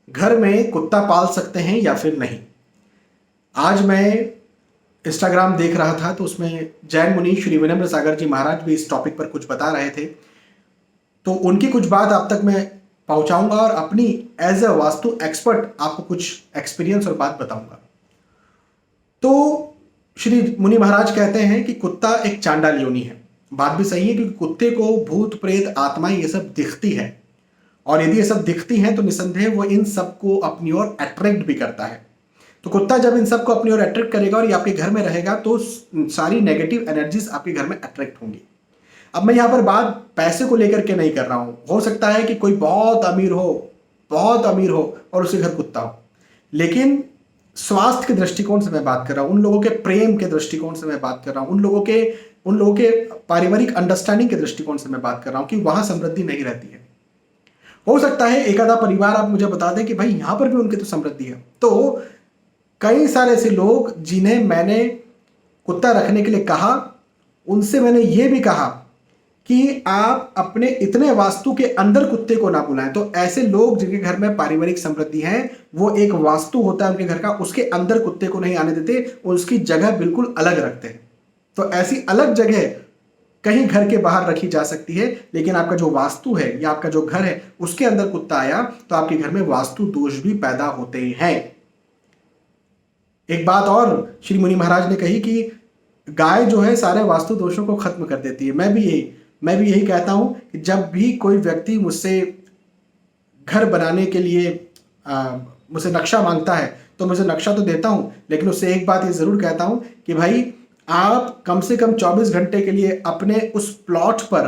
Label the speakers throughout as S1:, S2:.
S1: घर में कुत्ता पाल सकते हैं या फिर नहीं। आज मैं इंस्टाग्राम देख रहा था तो उसमें जैन मुनि श्री विनम्र सागर जी महाराज भी इस टॉपिक पर कुछ बता रहे थे, तो उनकी कुछ बात आप तक मैं पहुंचाऊंगा और अपनी एज अ वास्तु एक्सपर्ट आपको कुछ एक्सपीरियंस और बात बताऊंगा। तो श्री मुनि महाराज कहते हैं कि कुत्ता एक चांडाल योनि है। बात भी सही है, क्योंकि कुत्ते को भूत प्रेत आत्माएं ये सब दिखती है, और यदि ये सब दिखती हैं तो निसंदेह वो इन सबको अपनी ओर अट्रैक्ट भी करता है। तो कुत्ता जब इन सबको अपनी ओर अट्रैक्ट करेगा और ये आपके घर में रहेगा तो सारी नेगेटिव एनर्जीज आपके घर में अट्रैक्ट होंगी। अब मैं यहां पर बात पैसे को लेकर के नहीं कर रहा हूं। हो सकता है कि कोई बहुत अमीर हो और उसके घर कुत्ता हो, लेकिन स्वास्थ्य के दृष्टिकोण से मैं बात कर रहा हूं, उन लोगों के प्रेम के दृष्टिकोण से मैं बात कर रहा हूं, उन लोगों के पारिवारिक अंडरस्टैंडिंग के दृष्टिकोण से मैं बात कर रहा हूं कि वहां समृद्धि नहीं रहती है। हो सकता है एक आधा परिवार आप मुझे बता दें कि भाई यहां पर भी उनकी तो समृद्धि है। तो कई सारे ऐसे लोग जिन्हें मैंने कुत्ता रखने के लिए कहा, उनसे मैंने ये भी कहा कि आप अपने इतने वास्तु के अंदर कुत्ते को ना बुलाएं। तो ऐसे लोग जिनके घर में पारिवारिक समृद्धि है, वो एक वास्तु होता है उनके घर का, उसके अंदर कुत्ते को नहीं आने देते, उसकी जगह बिल्कुल अलग रखते हैं। तो ऐसी अलग जगह कहीं घर के बाहर रखी जा सकती है, लेकिन आपका जो वास्तु है या आपका जो घर है उसके अंदर कुत्ता आया तो आपके घर में वास्तु दोष भी पैदा होते हैं। एक बात और श्री मुनि महाराज ने कही कि गाय जो है सारे वास्तु दोषों को खत्म कर देती है। मैं भी यही कहता हूं कि जब भी कोई व्यक्ति मुझसे घर बनाने के लिए मुझसे नक्शा मांगता है तो मुझे नक्शा तो देता हूं, लेकिन उससे एक बात ये जरूर कहता हूं कि भाई आप कम से कम 24 घंटे के लिए अपने उस प्लॉट पर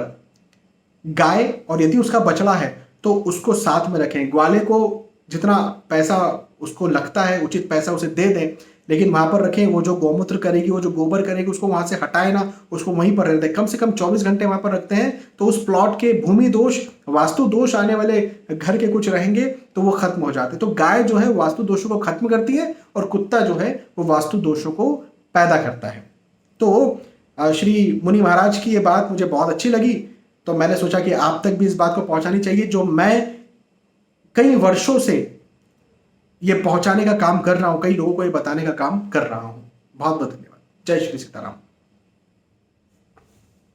S1: गाय, और यदि उसका बछड़ा है तो उसको साथ में रखें। ग्वाले को जितना पैसा उसको लगता है उचित पैसा उसे दे दें, लेकिन वहां पर रखें। वो जो गौमूत्र करेगी, वो जो गोबर करेगी, उसको वहां से हटाए ना, उसको वहीं पर रहते हैं। कम से कम 24 घंटे वहां पर रखते हैं तो उस प्लॉट के भूमि दोष, वास्तु दोष आने वाले घर के कुछ रहेंगे तो वो खत्म हो जाते हैं। तो गाय जो है वास्तु दोषों को खत्म करती है और कुत्ता जो है वो वास्तु दोषों को पैदा करता है। तो श्री मुनि महाराज की ये बात मुझे बहुत अच्छी लगी, तो मैंने सोचा कि आप तक भी इस बात को पहुंचानी चाहिए, जो मैं कई वर्षों से ये पहुंचाने का काम कर रहा हूं, कई लोगों को ये बताने का काम कर रहा हूं। बहुत बहुत धन्यवाद। जय श्री सीताराम।